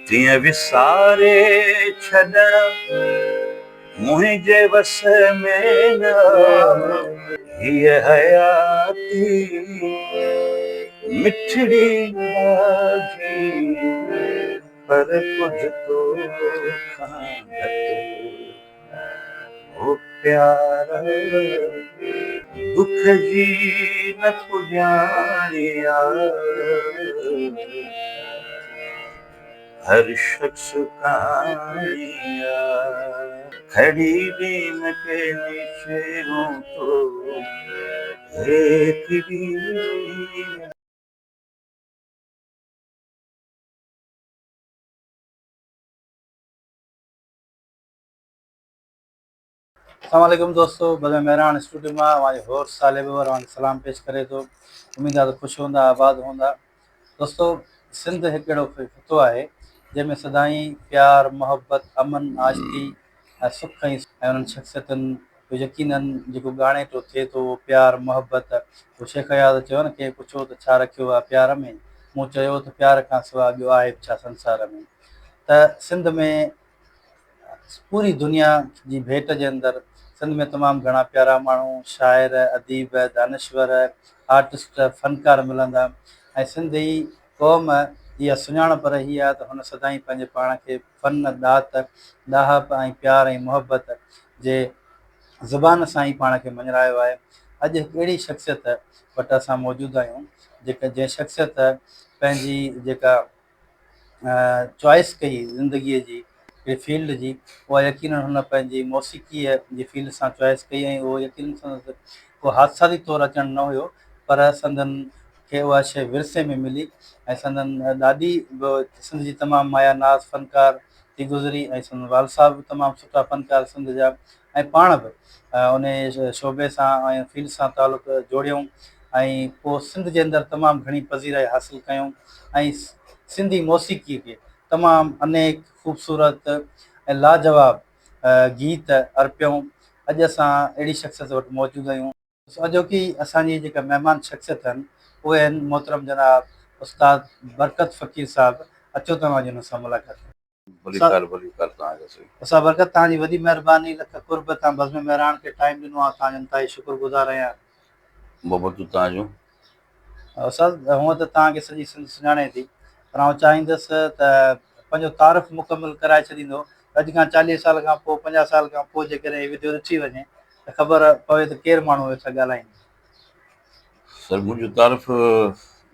तीअं विसारे छॾण मुंहिंजे वस में न हीअ हयाती मिठड़ी लागी पर कुझु तो खां घटि हो प्यार दुख जी न पुॼाणिया हर शख्स कहानिया खड़ी बीम के नीचे हूँ तो एक भी अस्सलामुअलैकुम दोस्तों, भले मेहरान स्टूडियो में हमारे होर साले में सलाम पेश करे तो उम्मीद है खुश होंदा आबाद होंदा। दोस्तों, सिंध एक अहिड़ो ख़ितो आहे जंहिंमें सदाई प्यार मोहब्बत अमन आशिकी ऐं सुख ऐं उन्हनि शख़्सियतुनि जो यकीनन जेको ॻाणे थो थिए थो उहो प्यार मोहब्बत। उहो शेख याद चयो न, कंहिं पुछो त छा रखियो आहे प्यार में, मूं चयो त प्यार खां सवाइ ॿियो आहे छा संसार में। त सिंध में पूरी दुनिया जी भेट जे अंदरि सिंध में तमामु घणा प्यारा माण्हू शाइर अदीब दानिश्वर आर्टिस्ट फ़नकार मिलंदा ऐं सिंधी क़ौम इहा सुञाणप रही आहे त हुन सदाई पंहिंजे पाण खे फ़न दात ॾाहप ऐं प्यार ऐं मुहबत जे ज़ुबान सां ई पाण खे मञायो आहे। अॼु हिकु अहिड़ी शख़्सियत वटि असां मौजूदु आहियूं जंहिं शख़्सियत पंहिंजी जेका चॉइस कई ज़िंदगीअ जी हिकिड़ी फील्ड जी, उहा यकीनन हुन पंहिंजी मौसीक़ीअ जी फील्ड सां चॉइस कई ऐं उहो यकीनन संदसि को हादसाती तौरु अचणु न हुयो, पर संदन खे उहा शइ विरसे में मिली ऐं संदन ॾाढी सिंध जी तमामु माया नाज़ फ़नकार थी गुज़री ऐं संदन वाल साहब बि तमामु सुठा फ़नकार सिंध जा ऐं पाण बि उन शोबे सां ऐं फील्ड सां तालुक़ु जोड़ियऊं ऐं पोइ सिंध जे अंदरि तमामु घणी पज़ीराई हासिलु कयूं ऐं सिंधी मौसीक़ीअ खे तमामु अनेक ख़ूबसूरत ऐं लाजवाब गीत अर्पियऊं। अॼु असां अहिड़ी शख़्सियत वटि मौजूदु आहियूं। अॼोकी असांजी जेका महिमान शख़्सियत आहिनि उहे आहिनि मोहतरम जनाब उस्ताद बरकत फ़क़ीर साहिबु। अचो तव्हांजी हुन सां मुलाक़ात। उस्ताद बरकत, तव्हांजी वॾी महिरबानी, लख कुर्ब, तव्हां बज़्म महिरान खे टाइम ॾिनो आहे, तव्हांजो इंतिहाई शुक्रगुज़ार आहियां। मोहबतूं तव्हांजूं। उस्ताद, हूअं त तव्हांखे सॼी सिंध सुञाणे थी, पर आउं चाहींदुसि त पंहिंजो तारीफ़ मुकमिल कराए छॾींदो। अॼु खां 40 साल खां पोइ 50 साल खां पोइ जेकॾहिं हीउ वीडियो ॾिठी वञे त ख़बर पवे त केरु माण्हू वेठा ॻाल्हाइनि। सर, मुंहिंजो तारीफ़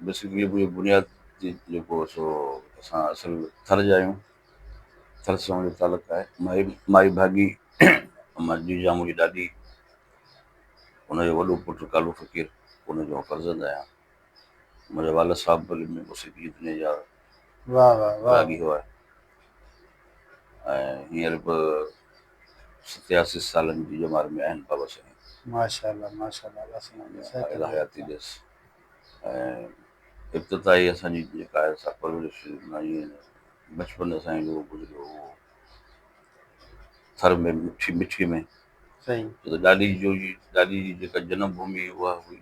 बेसिकली मुंहिंजो बुनियादी जेको सो असां असुल थर जा आहियूं, थर सां मुंहिंजो तालुक़ु आहे। माई भाॻी मां जीजा मुंहिंजी ॾाॾी, हुनजो वॾो पुटु कालू फ़क़ीर, हुनजो फर्ज़ंद आहियां। मुंहिंजा वाल साहब बि मौसीक़ी दुनिया जा भाॻी हुआ ऐं हींअर बि 87 सालनि जी उमिरि में आहिनि बाबा साईं। माशाअल्लाह माशाअल्लाह। हयाती ॾियसि ऐं इब्तिदाई असांजी जेका आहे असां परवरिश बचपन असांजो गुज़रियो उहो थर में मिठी में। सही। छो त ॾाॾी जी जेका जनम भूमि उहा हुई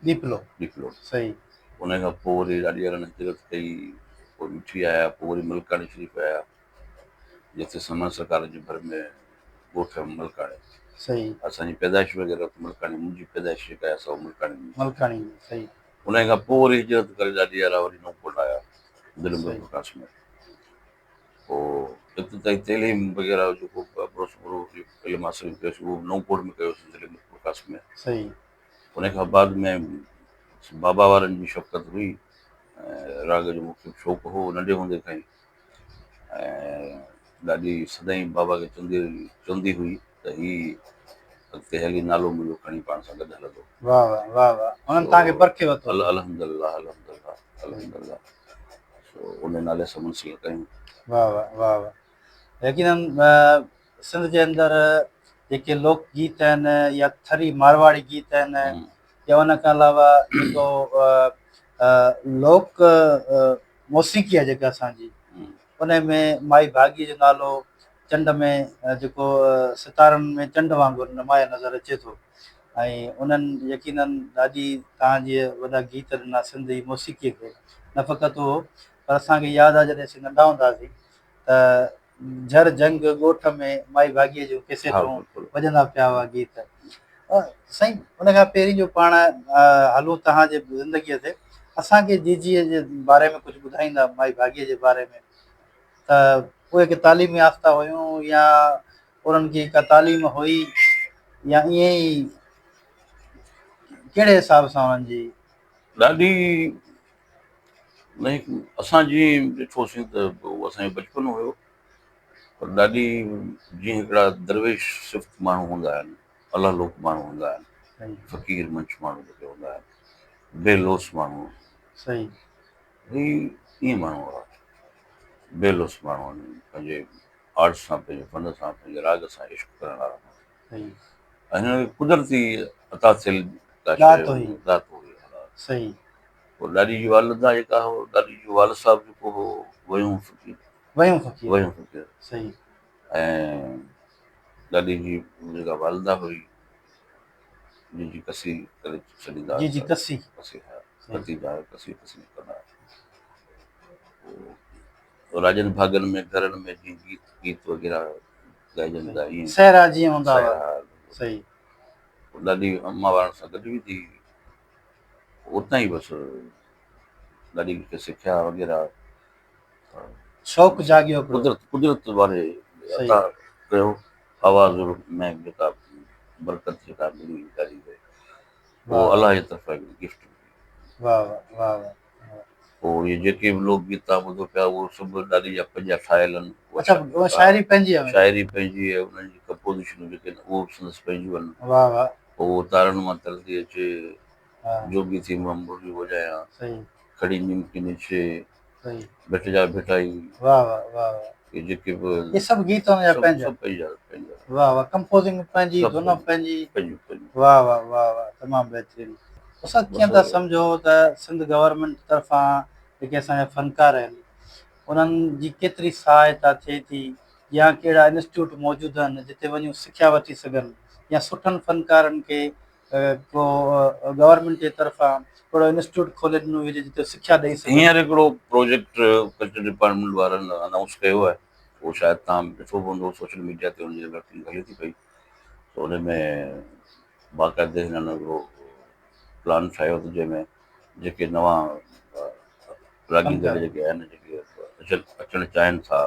दीपलो। सही। उन खां पोइ वरी ॾाॾी वारनि हिजरत कई, पोइ मिठी आया, पोइ वरी मलकाणी शरीफ़ आया, जिते समान सरकार जे भर में ॻोठ मलकाणे। सही। असांजी पैदाइश वग़ैरह मलकाणी, मुंहिंजी पैदाइश जेका आहे सो मलकाणी। सही। उन खां पोइ वरी हिजरत करे ॾाॾी वारा वरी नौकोट आया दिल्ली में प्रकाश में। पोइ इब्तिदाई तइलीम वग़ैरह जेको इल्मु हासिलु कयोसीं उहो नौकोट में कयोसीं दिल्ली में प्रकाश में। सही। उन खां बाद में बाबा वारनि जी शफ़क़त हुई ऐं राग जो मूंखे शौक़ु हो नंढे हूंदे खां ई। ऐं ॾाढी सदाई बाबा खे चवंदी हुई त हीउ अॻिते हली नालो मुंहिंजो खणी पाण सां गॾु हलंदो। वाह वाह वाह वाह, उन्हनि तव्हांखे परखे वरितो। अल्हम्दुलिल्लाह अल्हम्दुलिल्लाह अल्हम्दुलिल्लाह। उन नाले सां मुंसलिक कयूं। वाह वाह वाह वाह। यकीनन सिंध जे अंदरि जेके लोक गीत आहिनि या थरी मारवाड़ी गीत आहिनि या उन खां अलावा जेको लोक मौसीक़ी आहे जेका असांजी, उन में माई भाॻीअ जो नालो चंड में जेको सितारनि में चंड वांगुरु नुमाया नज़र अचे थो ऐं उन्हनि यकीनन ॾाढी तव्हांजी वॾा गीत ॾिना सिंधी मौसीक़ीअ खे। न फ़क़ति उहो पर असांखे यादि आहे जॾहिं असीं नंढा हूंदासीं त झर जंग ॻोठ में माई भाॻीअ जूं हा कैसेटूं बिल्कुलु वॼंदा पिया हुआ गीत। साईं उन खां पहिरीं जो पाण हलूं तव्हांजे ज़िंदगीअ ते, असांखे जीजीअ जे बारे में कुझु ॿुधाईंदा माई भाॻीअ जे बारे में, त उहे के तालीम याफ़्ता हुयूं या उन्हनि खे का तालीम हुई या ईअं ई कहिड़े हिसाब सां उन्हनि जी? ॾाढी न असां जीअं ॾिठोसीं त उहो असांजो बचपन हुयो, पर ॾाढी जीअं हिकिड़ा दरवेश सिफ़्त माण्हू हूंदा आहिनि, अलाह लोक माण्हू हूंदा आहिनि, सही फ़क़ीर मंच माण्हू जेके हूंदा आहिनि, बेलोस माण्हू, सही ही ईअं माण्हू हुआ। बेलोस माण्हू आहिनि, पंहिंजे आर्ट सां, पंहिंजे फन सां, पंहिंजे राग सां इश्क करण वारा माण्हू, सही ऐं हिन खे कुदरती अता थियल का शइ ॻात हुई। दात हुई। सही पोइ ॾाॾी जी वालिदा जेका हो, ॾाॾी जो वाल साहब जेको हो, वयूं फ़क़ीर, वयूं फ़क़ीर। वयूं फ़क़ीर। सही ऐं ॾाॾी जी जेका वालिदा हुई, जी कसी करे छॾींदा जी जी हुआ, कसी। कसी हा सही कती जा कसी कसी कंदा। पोइ राजन भागनि में घरनि में जीअं गीत वग़ैरह ॻाइजनि था, ईअं सहरा जीअं हूंदा हुआ। साहिरा। सही ॾाॾी अम्मा वारनि सां गॾु बि थी, उतां ई बसि ॾाॾी खे सिखिया वग़ैरह शौक़ु जाॻियो पियो। कुदरत वारे सही अता कयो, आवाज़ में जेका बरकत जेका मिली ॾाॾी खे, उहो वाह अलाह जी तरफ़ां हिकिड़ी गिफ्ट हुई। वाह वाह वाह वाह। पोइ इहे जेके बि लोकगीत तव्हां ॿुधो पिया, उहो सभु ॾाॾी जा पंहिंजा ठाहियल आहिनि। अच्छा उहा शाइरी पंहिंजी आहे? शाइरी पंहिंजी आहे, उन्हनि जी कंपोज़िशनूं जेके आहिनि उहो बि संदसि पंहिंजियूं आहिनि। वाह वाह। पोइ तारनि मां तरंदी अचे, हा जोगी थी मां मुरली वॼायां, सही खड़ी नीम के नीचे, सही भेट जा भेटाई, वाह वाह वाह वाह। ये जेके बि ये सभु गीत हुनजा पंहिंजा? सभु पंहिंजा वाह वाह। कंपोज़िंग पंहिंजी, सभु धुन पंहिंजी। पंहिंजियूं। वाह वाह वाह वाह, तमामु बहितरीनु। असां कीअं था बसि सम्झो त सिंध गवर्नमेंट तरफ़ां जेके असांजा फ़नकार आहिनि उन्हनि जी केतिरी सहायता थिए थी, या कहिड़ा इंस्टीट्यूट मौजूदु आहिनि जिते वञी सिखिया वठी सघनि, या सुठनि फ़नकारनि खे को गवर्नमेंट जे तरफ़ां हिकिड़ो इंस्टीट्यूट खोले ॾिनो हुजे जिते सिखिया ॾेई सघनि? हींअर हिकिड़ो प्रोजेक्ट कल्चर डिपार्टमेंट वारनि अनाउंस कयो आहे, उहो शायदि तव्हां ॾिठो हूंदो सोशल मीडिया ते, हुनजी वर्किंग हले थी पई। त हुन में बाक़ाइदे हिननि हिकिड़ो प्लान ठाहियो त जंहिंमें जेके नवां राॻींदड़ फ़नकार। जेके आहिनि, जेके अचणु चाहिनि था,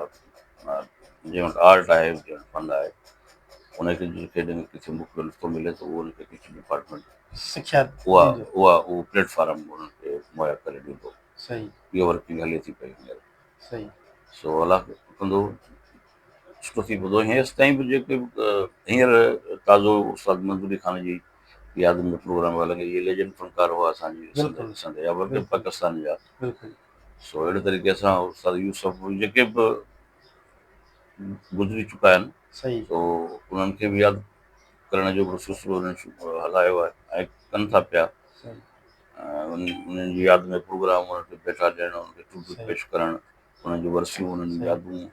जंहिं वटि आर्ट आहे, जंहिं वटि फन आहे, उनखे जेकॾहिं किथे मौक़ो नथो मिले त उहो उनखे किथे डिपार्टमेंट शिक्षा ॾींदो। उहो प्लेटफॉर्म उन्हनि खे मुहैया करे ॾींदो। सही इहा वर्किंग हले थी पई हींअर। सही सो अलाह कंदो सुठो थी पवंदो। हेसि ताईं बि जेके हींअर ताज़ो उस्ताद मंज़ूरी ख़ान जी यादि में प्रोग्राम हुआ लॻे, इहे लेजेंड फ़नकार हुआ असांजी बिल्कुलु सिंध जा, बल्कि बिल्कुलु पाकिस्तान जा। बिल्कुलु। सो अहिड़े तरीक़े सां उस्ताद यूसुफ जेके बि गुज़री चुका आहिनि, सही सो उन्हनि खे बि यादि करण जो हिकिड़ो सिलसिलो उन्हनि हलायो आहे ऐं कनि था पिया। सही उन्हनि जी यादि में प्रोग्राम, उन्हनि खे पैसा ॾियणु, उन्हनि खे ट्रिब्यूट सही पेश करणु, उन्हनि जूं वरसियूं, उन्हनि जूं सही। यादूं।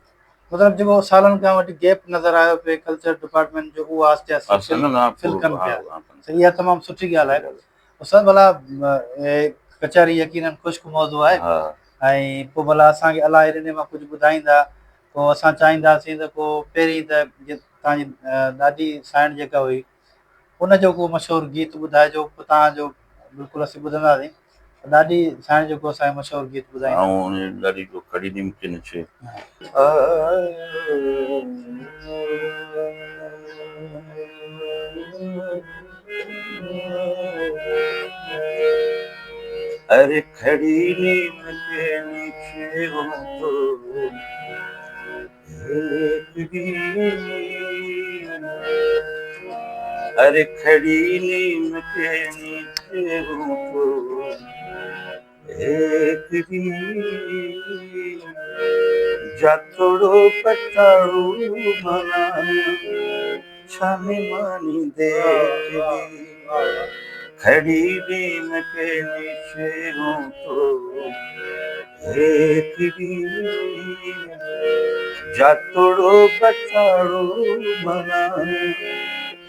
मतिलबु जेको सालनि खां वठी गैप नज़र आयो पिए कल्चर डिपार्टमेंट जो, उहो आस्ते आस्ते असां न न फिल पूरो कनि हा पिया। हा कनि त इहा तमामु सुठी ॻाल्हि आहे। पिया। उस्ताद भला कचहरी यकीनन ख़ुश्क मौज़ू आहे, हा ऐं पोइ भला असांखे अलाह हिन मां कुझु ॿुधाईंदा, पोइ असां चाहींदासीं त को पहिरीं त तव्हांजी ॾाढी साइण जेका हुई उनजो को मशहूरु गीत ॿुधाइजो, पोइ तव्हांजो बिल्कुलु असीं ॿुधंदासीं। ॾाढी साइण जेको असांजो मशहूरु गीत ॿुधाईंदा। ऐं उन ॾाढी जो खड़ी नीम के नीचे अरे खड़ी नीम के नीचे हो तो एक दिन, अरे खड़ी नीम के नीचे हो तो एक दिन, जातोड़ो पटाड़ू मना छाने मानी देख ली, खड़ी नीम के नीचे हूँ तो एक दिन, जातोड़ो पटाड़ू मना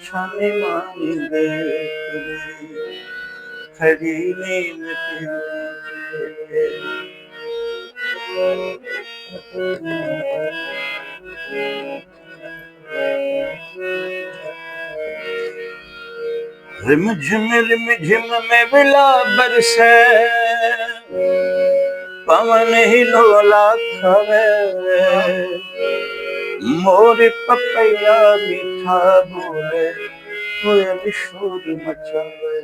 छाने मानी देख ली, खड़ी नीम के नीचे। रिम झिम में विला बरसे, पवन ही लोला खावे, मोर पपैया मीठा बोले, कोयल शोर मचावे।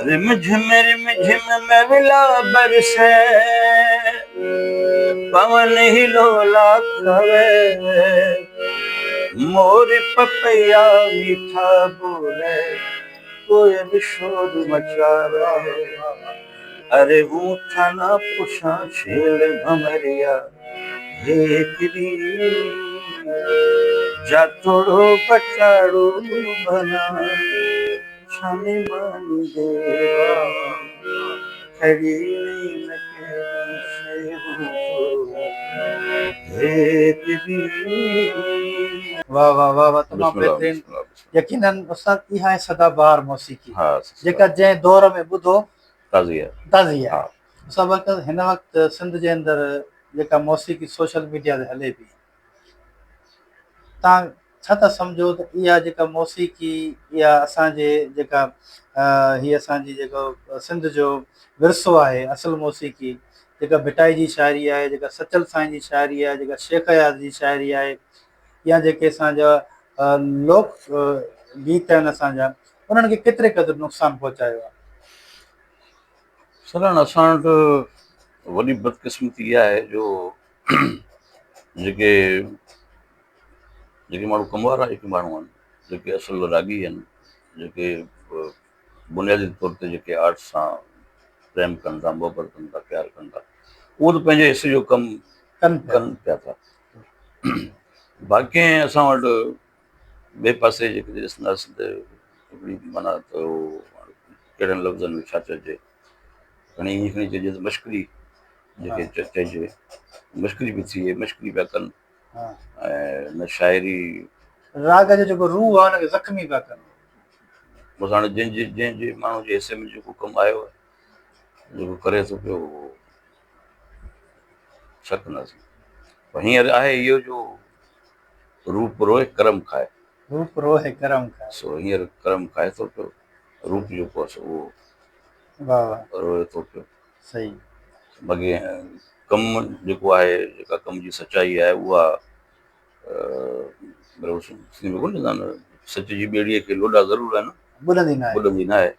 रिम झिम में विला बरसे, पवन ही लोला खावे, मोर पपैया मीठा बोले, कोयल शोर मचावे। अरे ऊठा ना पुछा छेल भमरिया, हेकरी जा थोड़ो बचाड़ो बना, छाने मान दे खड़ी नीम के से हो हेकरी। वाह वाह वाह वाह, तमाम बेहतरीन। यकीनन उस्ताद इहा आहे सदाबहार मौसीकी, जेका जंहिं दौर में ॿुधो ताज़ी आहे। उस्ताद वक़्तु हिन वक़्तु सिंध जे अंदरि जेका मौसीकी सोशल मीडिया ते हले पई, तव्हां छा था सम्झो त इहा जेका मौसीकी, इहा असांजे जेका हीअ असांजी जेको सिंध जो विरसो आहे, असुल मौसीकी जेका भिटाई जी शाइरी आहे, जेका सचल साईं जी शाइरी आहे, जेका शेख याद जी शाइरी आहे, या जेके असांजा लोक गीत आहिनि असांजा, उन्हनि खे केतिरे क़दुरु नुक़सानु पहुचायो आहे? सर असां वटि वॾी बदकिस्मती इहा आहे जो जेके माण्हू कम वारा जेके माण्हू आहिनि, जेके असुल रागी आहिनि, जेके बुनियादी तौर ते जेके आर्ट सां प्रेम कनि था, मोहबत कनि था, प्यारु कनि था, उहो त पंहिंजे हिसे जो कमु कनि पिया था। बाक़ी असां वटि ॿिए पासे जेके ॾिसंदासीं त हिकिड़ी माना त कहिड़नि लफ़्ज़नि में छा चइजे, घणी ईअं खणी चइजे त मश्करी जेके चइजे, मश्करी बि थिए, मश्करी पिया कनि, ऐं न शाइरी राग जो जेको रूह आहे हुनखे ज़ख़्मी पिया कनि। बसि हाणे जंहिंजे माण्हू जे हिसे में जेको कमु आयो आहे, जेको करे थो पियो, उहो छा कंदासीं। पर हींअर आहे इहो जो रूप रोए करम खाए, रूप रोए करम खाए, सो हींअर करम खाए थो पियो, रूप जेको आहे उहो रोए थो पियो। सही। बाक़ी कमु जेको आहे, जेका कम जी सचाई आहे, उहा सिंधी में कोन चवंदा आहिनि, सच जी ॿेड़ीअ खे लोॾा ज़रूरु आहिनि, ॿुॾंदी न आहे।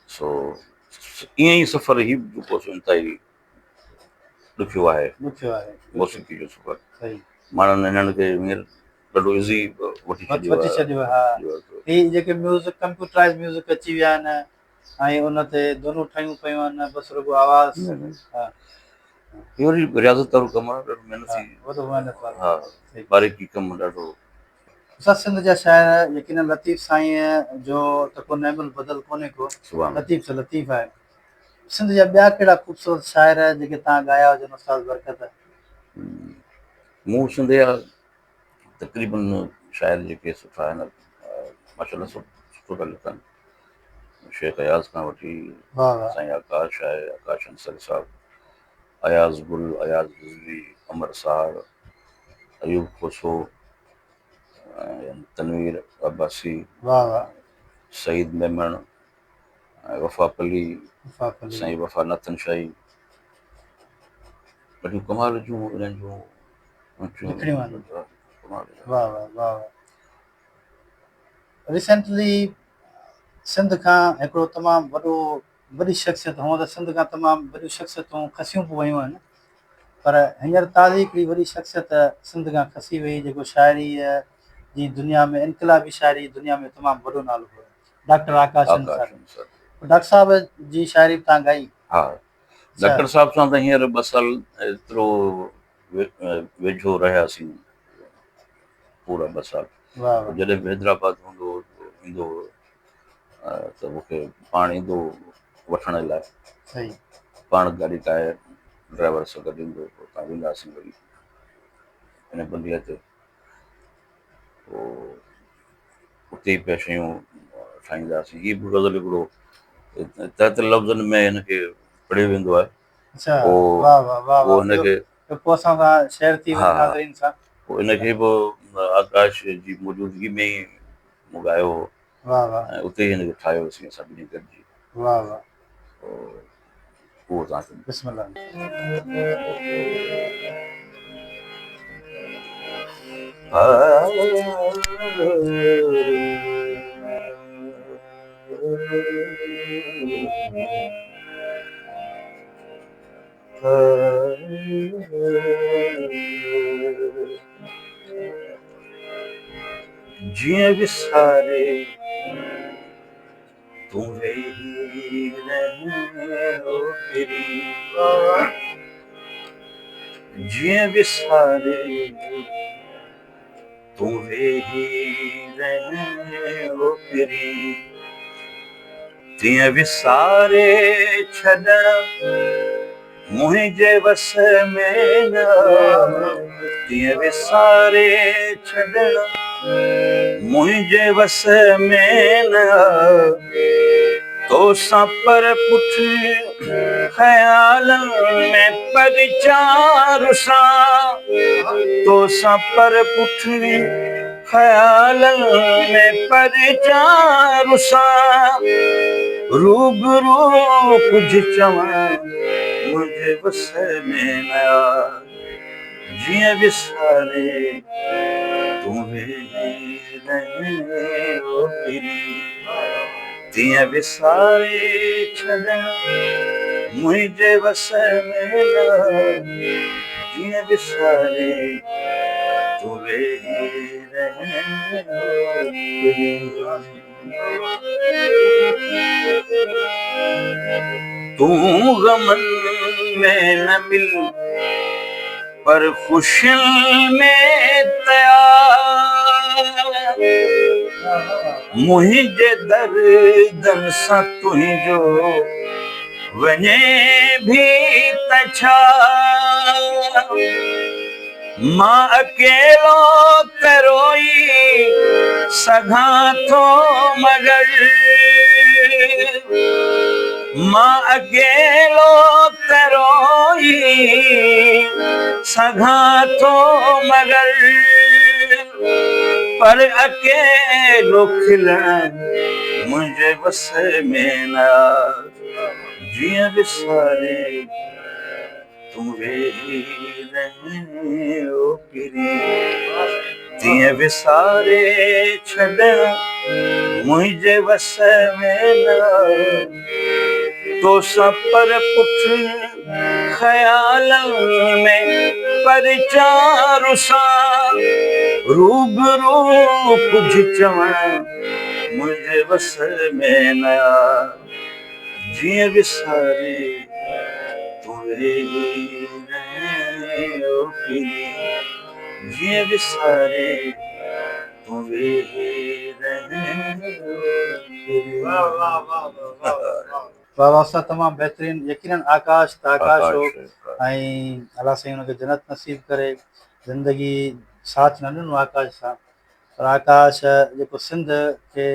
सो ईअं ई सफ़र ई जेको इंतिहाई ॾुखियो आहे मौसीक़ी जो सफ़र। माण्हुनि हिननि खे हींअर ॾाढो इज़ी वठी छॾियो आहे। ही जेके म्यूज़िक कंप्यूटराइज़ म्यूज़िक अची विया आहिनि, ऐं उन ते धुनूं ठहियूं पियूं आहिनि, बसि रुॻो आवाज़। इहो वरी रियाज़त वारो कमु आहे, ॾाढो महिनती, हा, बारीकी कमु ॾाढो। असां सिंध जा शाइर यकीनन लतीफ़ साईं जो त को नेमल बदल कोन्हे को, लतीफ़ से लतीफ़ आहे। सिंध जा ॿिया कहिड़ा ख़ूबसूरत शाइर जेके तव्हां ॻाया हुजनि उस्ताद बरकत? मूं सिंध जा तक़रीबन शाइर जेके सुठा आहिनि, माशाल्लाह सुठो था लिखनि, शेख अयाज़ खां वठी साईं आकाश आहे, आकाश अंसर साहब, अयाज़ गुल, अयाज़ बिजली, अमर साहब, अयूब खोसो, तनवीर अब्बासी, सईद मेमण, वफ़ा पली, साईं वफ़ा नाथन शाही, ॾाढियूं कमाल जूं इन्हनि जूं रिसेंटली सिंध खां हिकिड़ो तमामु वॾी शख़्सियत, हूअं त सिंध खां तमामु वॾियूं शख़्सियतूं खसियूं पोइ वयूं आहिनि, पर हींअर ताज़ी हिकिड़ी वॾी शख़्सियत सिंध खां खसी वई, जेको शाइरीअ जी दुनिया में, इनक़लाबी शाइरी दुनिया में तमामु वॾो नालो हुयो, डॉक्टर आकाश अंसारी। डॉक्टर साहब जी शाइरी बि तव्हां ॻाई? हा, डॉक्टर साहब सां त हींअर 2 साल एतिरो वेझो रहियासीं, पूरा 2 साल। जॾहिं बि हैदराबाद हूंदो ईंदो त मूंखे पाण ईंदो वठण लाइ, पाण गाॾी ठाहे ड्राइवर सां गॾु ईंदो, हुतां वेंदासीं वरी हिन बंदीअ ते, पोइ उते ई पिया शयूं ठाहींदासीं। हीअ बि गज़ल हिकिड़ो तहत लफ़्ज़नि में हिनखे पढ़ियो वेंदो आहे, अच्छा, पोइ वाह वाह वाह उहो वाह, हिनखे पोइ असां सां शेयर थी हा वञे नाज़रीन सां। पोइ हिनखे बि आकाश जी मौजूदगी में ई मूं ॻायो हो वाह वाह ऐं उते ई हिनखे ठाहियोसीं सभिनी गॾिजी। वाह वाह, उहो तव्हांखे बिस्मिल्लाह। जीअं विसारे तूं वेही रहे ओ तेरी, जीअं विसारे तूं वेही रहे ओ तेरी, तीअं विसारे छॾण मुंहिंजे वस में न, तीअं विसारे छॾण मुंहिंजे वस में न, तोसां पर पुठ ख़्यालनि में परिचार सां, तोसां पर पुठ ख़्यालनि में परिचार सां, रूबरू कुझु चवण मुंहिंजे वस में न आ, जीअं विसारे तूं वेही रहे ओ तेरी, तीअं विसारे छॾण मुंहिंजे वस में न, जीअं विसारे तूं वेही रहे ओ तेरी, तूं गमनि में न मिल पर ख़ुशियुनि में तयार, मुंहिंजे दर्दनि सां तुंहिंजो वञे भी त छा, मां अकेलो त रोई सघां थो मगर, मां अकेलो त रोई सघां थो मगर, पर अकेलो खिलण मुंहिंजे वस में न, जीअं विसारे तूं वेही रहे ओ तेरी, तीअं विसारे छॾण मुंहिंजे वस में न, तोसां पर पुठ ख़्यालनि में परिचार सां, रूबरू कुझु चवण मुंहिंजे वस में न आ, जीअं विसारे तूं वेही रहे ओ तेरी, जीअं विसारे तूं वेही रहे ओ तेरी। वाह वाह, उस्ताद तमामु बहितरीन। यकीनन आकाश त आकाश हो ऐं अलाह साईं हुनखे जन्नत नसीब करे। ज़िंदगी साथ न ॾिनो आकाश सां, पर आकाश जेको सिंध खे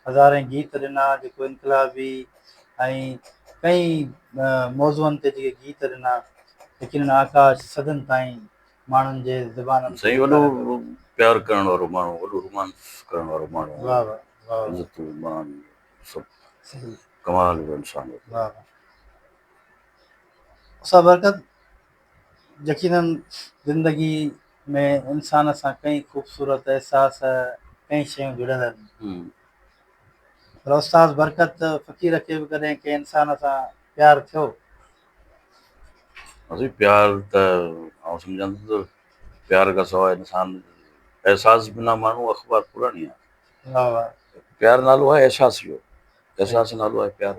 हज़ारे गीत ॾिना, जेको इनकलाबी ऐं कई मौज़ूअनि ते जेके गीत ॾिना, यकीनन आकाश सदन ताईं माण्हुनि जे ज़बाननि ते साईं वॾो प्यार करण वारो माण्हू, वॾो रोमांस करण वारो माण्हू, वाह वाह वाह, इज़तूं मान सभु सही, कमाल जो इंसान हो। वाह वाह। उस्ताद बरकत, यकीनन ज़िंदगी में इंसान सां कई ख़ूबसूरत एहसास, कई शयूं जुड़ियल आहिनि, पर उस्ताद बरकत फ़क़ीर खे बि कॾहिं कंहिं इंसान सां प्यारु थियो? असीं प्यार त आउं सम्झां थो त प्यार खां सवाइ इंसान एहसास बिना माण्हू अख़बार पुराणी आहे। वाह वाह, प्यार नालो आहे एहसास जो, सही एहसास नालो आहे प्यार।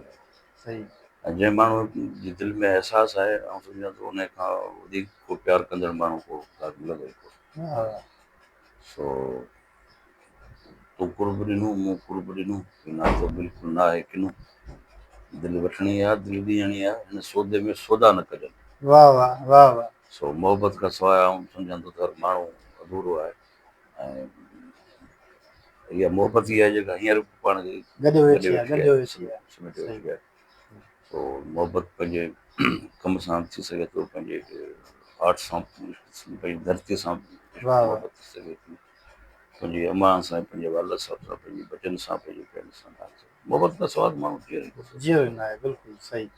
सही, ऐं जंहिं माण्हू जी दिलि में एहसास आहे, आउं सम्झां थो उन खां वधीक को प्यारु कंदड़ माण्हू को मिलंदो ई कोन्हे। वाह वाह, सो तूं कुर्ब ॾिनो मूं कुर्ब ॾिनो, नातो बिल्कुलु न आहे किनो, दिलि वठणी आहे दिलि ॾियणी आहे, हिन सौदे में सौदा न कजनि। वाह वाह वाह वाह, सो मोहबत खां सवाइ आउं सम्झां थो त हर माण्हू अधूरो आहे। ऐं इहा मोहबत ई आहे जेका हींअर पाण खे गॾु गॾे वेठी आहे, वेठी गॾु आहे, वेठी आहे, समेटे सही, वेठी आहे। सो मोहबत पंहिंजे कम सां थी सघे थो, पंहिंजे आर्ट सां, पंहिंजी धरतीअ सां वाह वाह मोहबत थी सघे थी, पंहिंजी अम्मा सां, पंहिंजे वाल साहब सां, पंहिंजे बचन सां, पंहिंजे फ्रेंड सां। मोहबत खां सवाइ माण्हू जीअं नथो सघे। जियो न आहे, बिल्कुलु सही।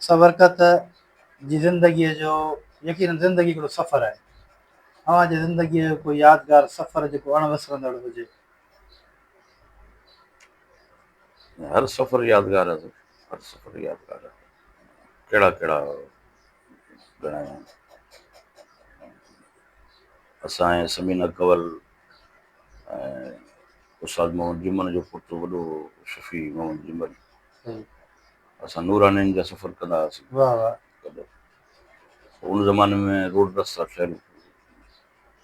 सबरकत जी ज़िंदगीअ जो यकीन ज़िंदगी हिकिड़ो सफ़र आहे। तव्हांजी ज़िंदगीअ जो कोई यादगार सफ़र जेको अणविसरंदड़ हुजे? हर सफ़र यादगार आहे, हर सफ़र यादगार आहे। कहिड़ा कहिड़ा ॻणायूं। असां ऐं समीना कंवल ऐं उस्ताद मोहम्मद जिमन जो पुटु वॾो शफ़ी मोहम्मद जिमन, सही। असां नूरानियुनि जा सफ़र कंदा हुआसीं वाह वाह। गॾु। उन ज़माने में रोड रस्ता ठहियल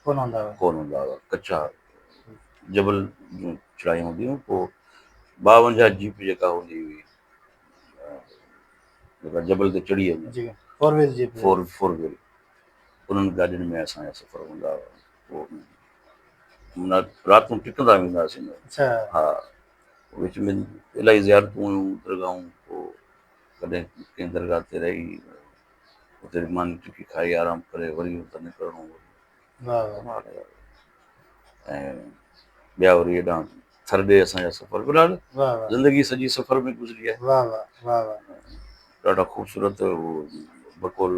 कोन हूंदा हुआ। कोन हूंदा हुआ, कचा जबल जूं चढ़ाइयूं हूंदियूं। पोइ 52 जीप जेका हूंदी हुई, जेका जबल ते चढ़ी वञे, जी, फोर व्हील जी पे। फोर व्हील, उन्हनि गाॾियुनि में असांजा सफ़र हूंदा हुआ। पोइ माना राति टिकंदा वेंदा हुआसीं न। अच्छा। हा, विच में इलाही ज़ियारतूं हुयूं, दरगाहूं। पोइ कॾहिं कंहिं दरगाह ते रही, उते मानी टिकी खाई आराम करे वरी उतां निकिरणो। वाह वाह। कमाल आहे। ऐं ॿिया वरी हेॾां थर ॾे असांजा सफ़र, फिलहाल वाह वाह। ज़िंदगी सॼी सफ़र में गुज़री आहे। वाह वाह वाह वाह। ॾाढा ख़ूबसूरत उहो बकोल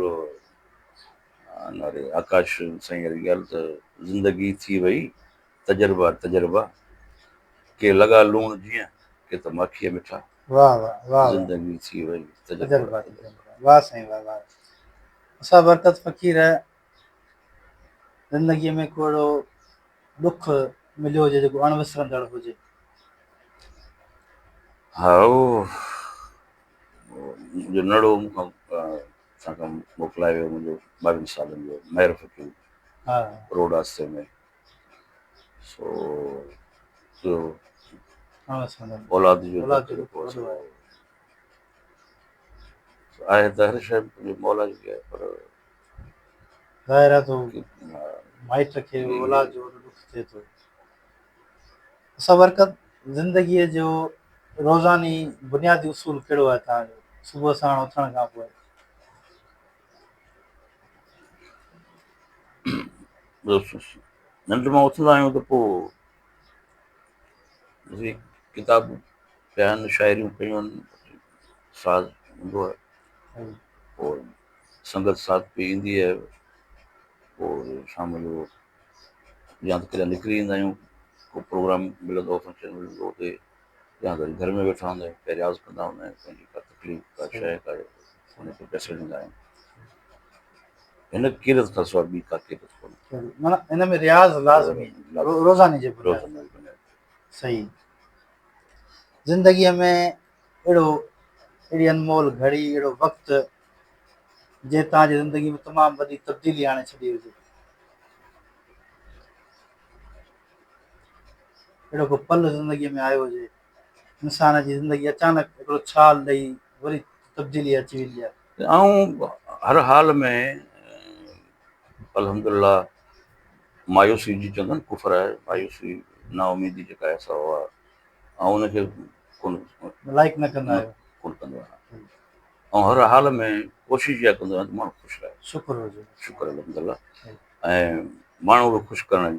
नारे आकाश साईं वारी ॻाल्हि त ज़िंदगी थी वई तजर्बा तजर्बा, के लॻा लूण जीअं के त माखीअ मिठा। वाह वाह वाह। ज़िंदगी थी वई तजर्बा तजर्बा। वाह साईं वाह वाह। असां बरकत फ़क़ीर ज़िंदगीअ में को अहिड़ो ॾुख मिलियो हुजे जेको अणविसरंदड़ हुजे? हा, उहो मुंहिंजो नड़ो मूंखां असांखां मोकिलाए वियो, मुंहिंजो 22 सालनि जो महर फ़क़ीर, हा। रोड हादसे में। सो अणविसरंदड़। औलाद जो औलाद दुख जो जेको ॾुख वॾो आहे। आहे त हर शइ पंहिंजे मौला जी आहे, पर ज़ाहिर आहे तो हा, माइट खे इहे औलाद जो वॾो ॾुख थिए थो। असां बरकत ज़िंदगीअ जो रोज़ानी बुनियादी उसूल कहिड़ो आहे तव्हांजो सुबुह साण उथण खां पोइ? निंड मां उथंदा आहियूं त पोइ किताबूं पिया आहिनि, शाइरियूं पियूं आहिनि, साज़ हूंदो आहे। पोइ संगत साथ बि ईंदी आहे। पोइ शाम जो या त केॾा निकिरी ईंदा आहियूं, को प्रोग्राम मिलंदो, फंक्शन मिलंदो हुते, या वरी घर में वेठा हूंदा आहियूं, रियाज़ कंदा हूंदा आहियूं। पंहिंजी का तकलीफ़ का शइ का हुनखे पैसे ॾींदा आहियूं। हिन कीरत खां सवाइ ॿी का कीरत कोन्हे। माना हिन में रियाज़ लाज़मी रोज़ानी जे बुनियाद ते। सही। ज़िंदगीअ में अहिड़ी अनमोल घड़ी, अहिड़ो वक़्तु जे तव्हांजी ज़िंदगी में तमामु वॾी तब्दीली आणे छॾी हुजे, अहिड़ो को पल ज़िंदगीअ में आयो हुजे, इंसान जी ज़िंदगी अचानक हिकिड़ो छाल ॾेई वरी तब्दीली अची वेंदी आहे? ऐं हर हाल में अल्हम्दुलिल्लाह मायूसी जी चवंदा आहिनि कुफर आहे, मायूसी नाउमीदी जेका आहे सा उहा, ऐं उनखे कोन लाइक न कंदा आहियो? कोन कंदो आहियां। ऐं हर हाल में कोशिशि इहा कंदो आहियां त माण्हू ख़ुशि रहे। शुक्र हुजे। शुक्र अल्हम्दुलिल्लाह। ऐं माण्हू खे ख़ुशि करण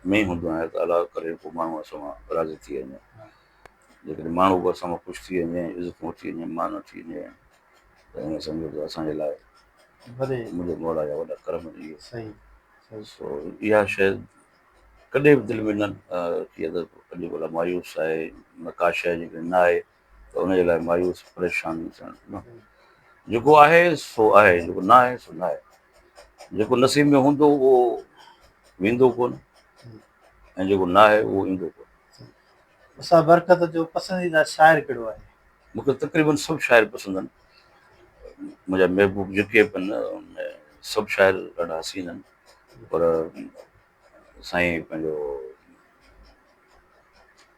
में ई हूंदो आहे त अलाह करे पोइ माण्हू असां मां राज़ी थी वञे। जेकॾहिं माण्हू बि असां मां ख़ुशि थी वञे, इज़तूं अची वञे, मान अची वञे, त ईअं सम्झो त असांजे लाइ मुंहिंजे मौला जा वॾा करम आहिनि इहे। सही। सो इहा शइ कॾहिं बि दिलि में न रखी आहे त अॼुकल्ह मायूस आहे, नकाश आहे जेकॾहिं न आहे त उनजे लाइ मायूस परेशान न थियणु न। जेको आहे सो आहे, जेको न आहे सो न आहे। जेको नसीब में हूंदो उहो वेंदो कोन, ऐं जेको न आहे उहो ईंदो कोन। असां बरकत जो पसंदीदा शाइर कहिड़ो आहे? मूंखे तक़रीबन सभु शाइर पसंदि आहिनि। मुंहिंजा महबूब जेके बि आहिनि उनमें सभु शाइर ॾाढा हसीन आहिनि, पर साईं पंहिंजो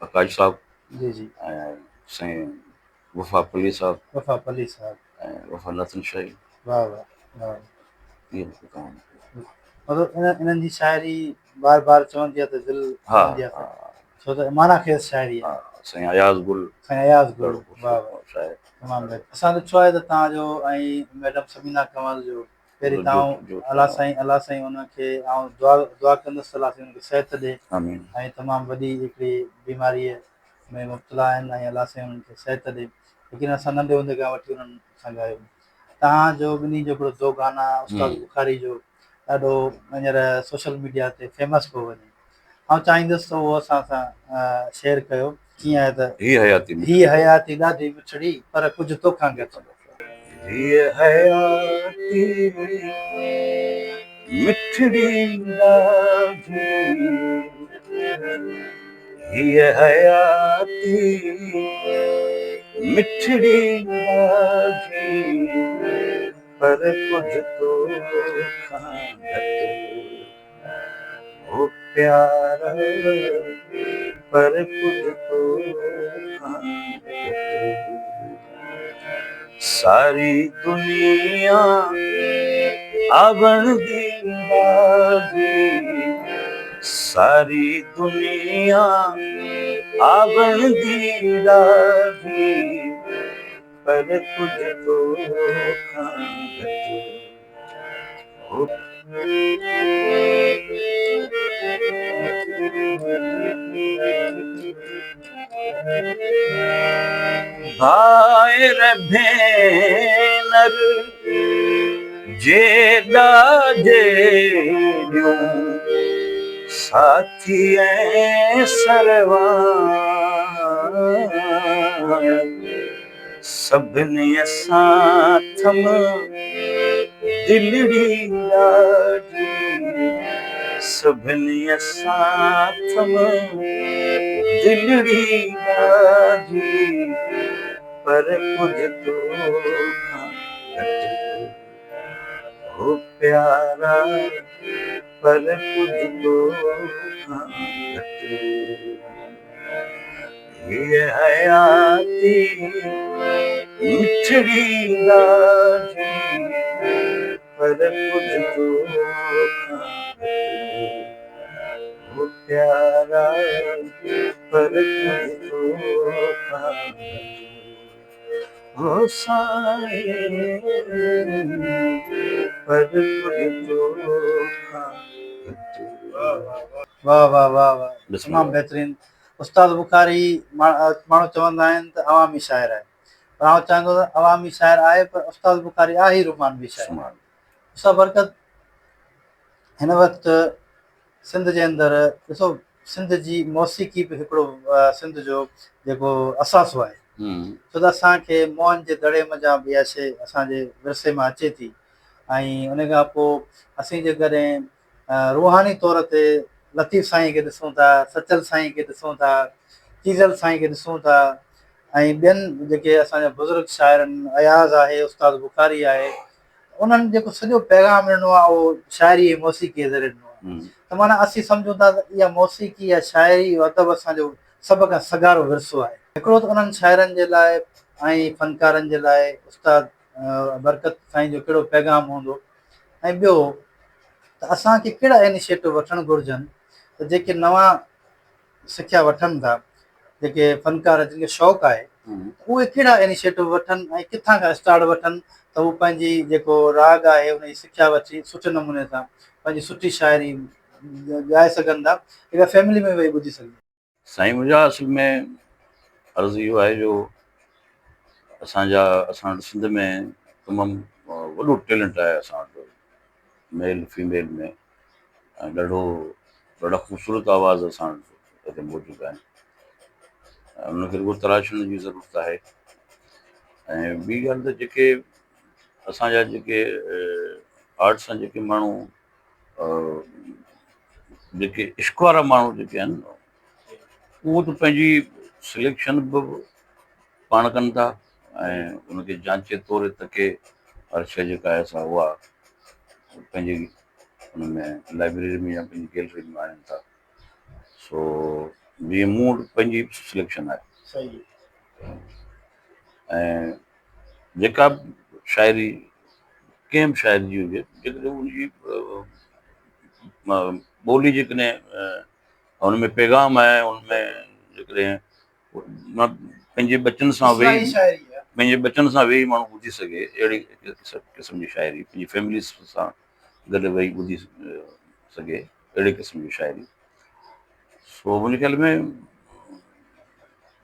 आकाश साहब जी जी, ऐं साईं वफ़ा पली साहब वफ़ा पली साहब ऐं वफ़ा नथन शाही, वाह वाह वाह। इहे मूंखे तमामु मतिलबु इन्हनि जी शाइरी बार बार चवंदी आहे त दिलि हा वणंदी आहे, हा छो त माना खेज़ शाइरी हा आहे। साईं अयाज़ गुल साईं अयाज़ गुल, ॾाढो वाह वाह, शाइर। तमामु बहितरु। असां ॾिठो आहे त तव्हांजो ऐं मैडम समीना कंवल जो पहिरीं तव्हां अलाह साईं उनखे ऐं दुआ कंदुसि अलाह साईं उनखे सिहत ॾे आमीन। ऐं तमामु वॾी हिकिड़ी बीमारीअ में मुब्तला आहिनि ऐं अलाह साईं उन्हनि खे सिहत ॾे। लेकिन असां नंढे हूंदे खां वठी उन्हनि सां ॻायो। तव्हांजो ॿिन्ही जो हिकिड़ो दो गाना उस्ताद बुखारी जो ॾाढो हींअर सोशल मीडिया ते फेमस पियो वञे। आउं चाहींदुसि त उहो असां सां शेयर कयो। कीअं आहे त ही हयाती हीअ हयाती ॾाढी मिठड़ी पर कुझु तोखां घटि। हीअ हयाती मिठड़ी ॾाढी, हीअ हयाती मिठड़ी ॾाढी, पर कुझु तोखां घटि ओ प्यारा, पर कुझु तोखां घटि। सारी दुनिया आवण दी ॾाढी, सारी दुनिया आवण दी ॾाढी, पर कुझु तोखां घटि ओ भाइर भेनर जेॾा जेॾियूं, साथी ऐं सरवाण, सभिनी सां थम दिलड़ी ॾाढी, सभिनी सां थम दिलड़ी ॾाढी, पर कुझु तोखां घटि ओ प्यारा, पर कुझु तोखां घटि। हीअ हयाती मिठड़ी ॾाढी, पर कुझु तोखां घटि ओ प्यारा, पर कुझु तोखां घटि ओ साईं, पर कुझु तोखां घटि। वाह वाह वाह वाह, तमामु बहितरीनु। उस्ताद बुखारी माण्हू चवंदा आहिनि त अवामी शाइर आहे, पर आउं चाहींदो त अवामी शाइर आहे पर उस्ताद बुखारी आहे ई रुमानवी शाइर। उस्ताद बरकत, हिन वक़्तु सिंध जे अंदरि ॾिसो, सिंध जी मौसीक़ी बि हिकिड़ो सिंध जो जेको असासो आहे। छो त असांखे मोहन जे दड़े मज़ा बि इहा शइ असांजे विरसे मां अचे थी। ऐं उन खां पोइ असीं जेकॾहिं रूहानी तौर ते लतीफ़ साईं खे ॾिसूं था, सचल साईं खे ॾिसूं था, चीज़ल साईं खे ॾिसूं था, ऐं ॿियनि जेके असांजा बुज़ुर्ग शाइर आहिनि, अयाज़ आहे, उस्ताद बुखारी आहे, उन्हनि जेको सॼो पैगाम ॾिनो आहे उहो शाइरी ऐं मौसीक़ीअ जे ज़रिए ॾिनो आहे। त माना असीं सम्झूं था त इहा मौसीक़ी या शाइरी अदब असांजो सभ खां सगारो विरसो आहे। हिकिड़ो त उन्हनि शाइरनि जे लाइ ऐं फ़नकारनि जे लाइ उस्ताद बरकत साईं जो कहिड़ो पैगाम हूंदो, ऐं ॿियो त असांखे कहिड़ा इनिशिएटिव वठणु घुरिजनि त जेके नवां सिखिया वठनि था, जेके फ़नकार जिनखे शौक़ु आहे, उहे कहिड़ा इनिशिएटिव वठनि ऐं किथां खां स्टार्ट वठनि त उहो पंहिंजी जेको राग आहे उन जी सिखिया वठी सुठे नमूने सां पंहिंजी सुठी शाइरी ॻाए सघनि था, जेका फैमिली में वेही ॿुधी सघनि। साईं, मुंहिंजा असल में अर्ज़ु इहो आहे जो असां वटि सिंध में तमामु वॾो टैलेंट आहे असां वटि, मेल फीमेल में, ऐं ॾाढा ख़ूबसूरत आवाज़ असां वटि हिते मौजूदु आहिनि, ऐं उनखे रुॻो तराशण जी ज़रूरत आहे। ऐं ॿी ॻाल्हि त जेके असांजा जेके आर्ट सां जेके माण्हू जेके इश्क वारा माण्हू जेके आहिनि, उहो त पंहिंजी सिलेक्शन बि पाण कनि था ऐं उनखे जांचे तौर तके हर शइ जेका आहे असां उहा पंहिंजी उन में लाइब्रेरी में या पंहिंजी गैलरी में आणनि था। सो जीअं मूं वटि पंहिंजी सिलेक्शन आहे। ऐं जेका बि शाइरी कंहिं बि शाइर जी हुजे, जेकॾहिं उनजी ॿोली जेकॾहिं हुन में पैगाम आहे, उनमें जेकॾहिं मां पंहिंजे बचनि सां इस्लाही वेही शायरी आहे। पंहिंजे बचनि सां वेही माण्हू ॿुधी सघे अहिड़ी क़िस्म जी शाइरी, पंहिंजी फैमिली सां गॾु वेही ॿुधी सघे अहिड़े क़िस्म जी शाइरी। सो मुंहिंजे ख़्याल में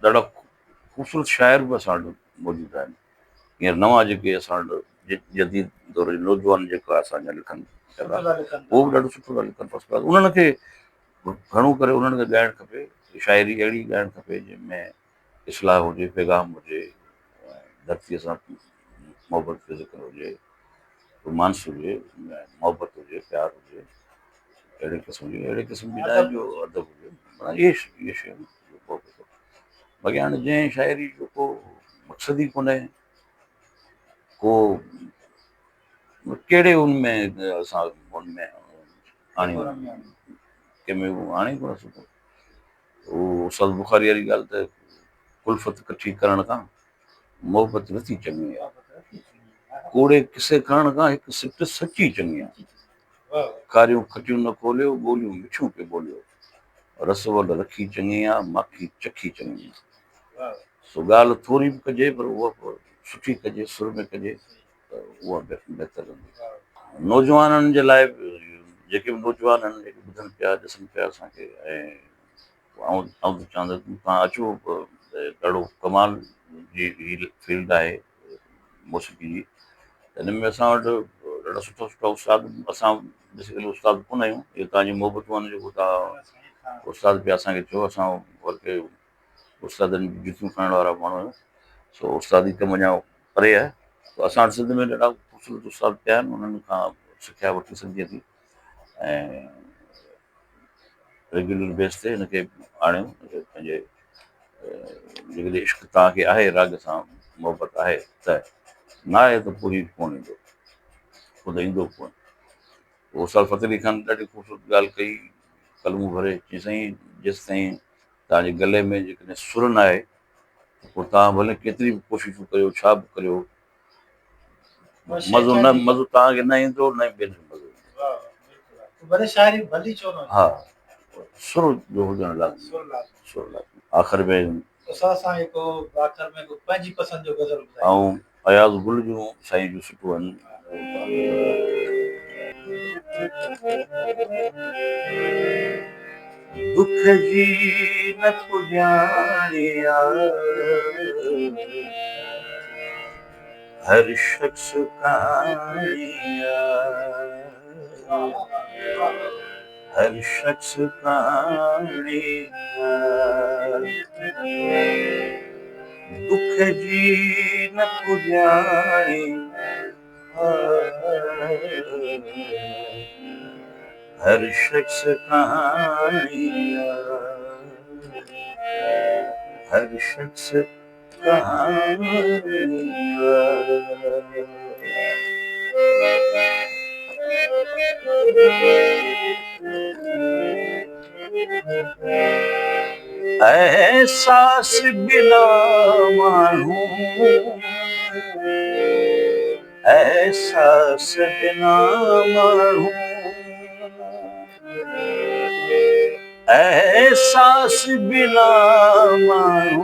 ॾाढा ख़ूबसूरत शाइर बि असां वटि मौजूदु आहिनि। हींअर नवां जेके असां वटि जदीद दौर जो नौजवान जेको आहे असांजा लिखनि पिया था, उहो बि ॾाढो सुठो था लिखनि फर्स्ट क्लास। उन्हनि खे घणो करे उन्हनि खे ॻाइणु खपे, शाइरी अहिड़ी ॻाइणु खपे जंहिंमें इस्लाह हुजे, पैगाम हुजे, धरतीअ सां मोहबत जो ज़िक्र हुजे, रोमांस हुजे, मोहबत हुजे, प्यार हुजे, अहिड़े क़िस्म जी ॻाइण जो अदब हुजे। माना इहे शयूं। बाक़ी हाणे जंहिं शाइरी जो को मक़सदु ई कोन्हे, को कहिड़े उनमें असां उनमें आणियूं कंहिंमें आणे कोन सघूं। उहो उस्ताद बुखारी वारी ॻाल्हि त कुल्फत कठी करण खां मोहबत नथी चङी आहे, कूड़े किसे करण खां हिकु सिट सची चङी आहे, कारियूं खटियूं न खोलियो, ॿोलियूं मिठियूं पे ॿोलियो, रसवल रखी चङी आहे, माखी चखी चङी आहे। सो ॻाल्हि थोरी बि कजे पर उहा सुठी कजे, सुर में कजे त उहा बहितर रहंदी। नौजवाननि जे लाइ जेके बि नौजवान आहिनि, जेके ॿुधनि पिया ॾिसनि पिया असांखे, ऐं आउं त चवंदुसि तव्हां अचो, ॾाढो कमाल जी फील्ड आहे मौसीक़ी जी। हिन में असां वटि ॾाढा सुठा सुठा उस्ताद, असां बेसिकली उस्ताद कोन आहियूं, इहे तव्हांजी मोहबतूं आहिनि जेको तव्हां उस्ताद पिया असांखे चयो, असां बल्कि उस्तादनि जी जुतियूं खणण वारा माण्हू आहियूं। सो उस्तादी कमु अञा परे आहे। त असां वटि सिंध में ॾाढा ख़ूबसूरत उस्ताद पिया आहिनि, उन्हनि खां सिखिया वठी सघिजे थी, ऐं रेगुलर बेस ते हिनखे आणियूं। पंहिंजे जेकॾहिं इश्क तव्हांखे आहे, राग सां मोहबत आहे त, न आहे त पोइ ई कोन ईंदो, ख़ुदि ईंदो कोन। उस्ताद फ़तेह अली खान ॾाढी ख़ूबसूरत ॻाल्हि कई, कलमूं भरे, चई साईं जेसि ताईं तव्हांजे गले में जेकॾहिं सुर न आहे त पोइ तव्हां भले केतिरी बि कोशिशूं करियो, छा बि करियो, मज़ो तव्हांखे न ईंदो, न ॿियनि खे मज़ो ईंदो। हा, सुर जो हुजणु लाज़मी, आख़िर में ऐं अयाज़ गुल जूं साईं जूं सुठियूं आहिनि। दुख जी न पुॼाणिया हर शख्स कहाणिया, हर शख्स कहाणिया, दुख जी न पुॼाणे हर शख्स कहाणिया, हर शख्स कहाणिया। एहसास बिना माण्हू, एहसास बिना माण्हू, एहसास बिना माण्हू,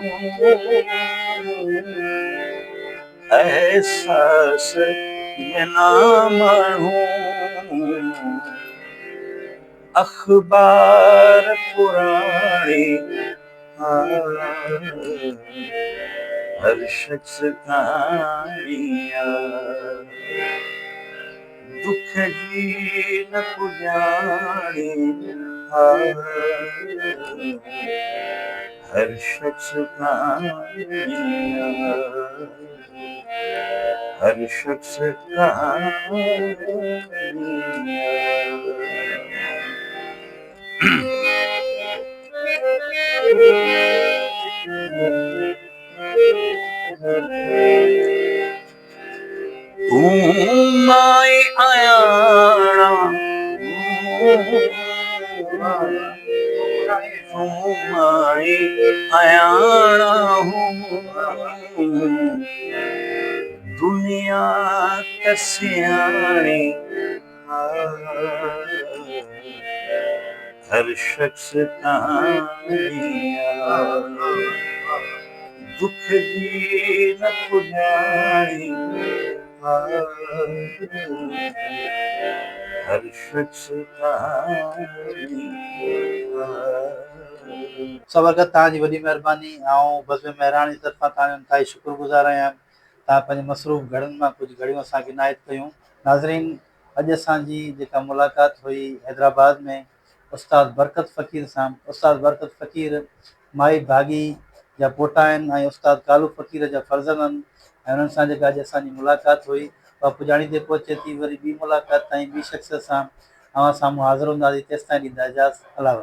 एहसास बिना माण्हू, अख़बार पुराणी हर शख्स कहाणिया, दुख जी न पुॼाणे हर शख्स कहाणिया, हर शख्स तूं माई आयाणा, तूं माई आयाणा दुनिया कसियाणी हर शख्स कहाणिया, दुख जी न पुॼाणी हर शख्स कहाणी सवरकर तव्हांजी वॾी महिरबानी। ऐं बज़म महिराणी तरफ़ां तव्हांजी शुक्रगुज़ार आहियां। तव्हां पंहिंजे मसरूफ़ घड़नि मां कुझु घड़ियूं असांखे इनायत कयूं। नाज़रीन, अॼु असांजी जेका मुलाक़ात हुई हैदराबाद में उस्ताद बरकत फ़क़ीर सां। उस्ताद बरकत फ़क़ीर माई भागी जा पोटा आहिनि ऐं उस्ताद कालू फ़क़ीर जा फर्ज़ंद आहिनि। ऐं उन्हनि सां जेका अॼु असांजी मुलाक़ात हुई उहा पुॼाणी ते पहुचे थी। वरी ॿी मुलाक़ात ताईं ॿी शख़्स सां अवां साम्हूं हाज़िर हूंदासीं। तेसिताईं ॾींदा इजाज़त। अलाह।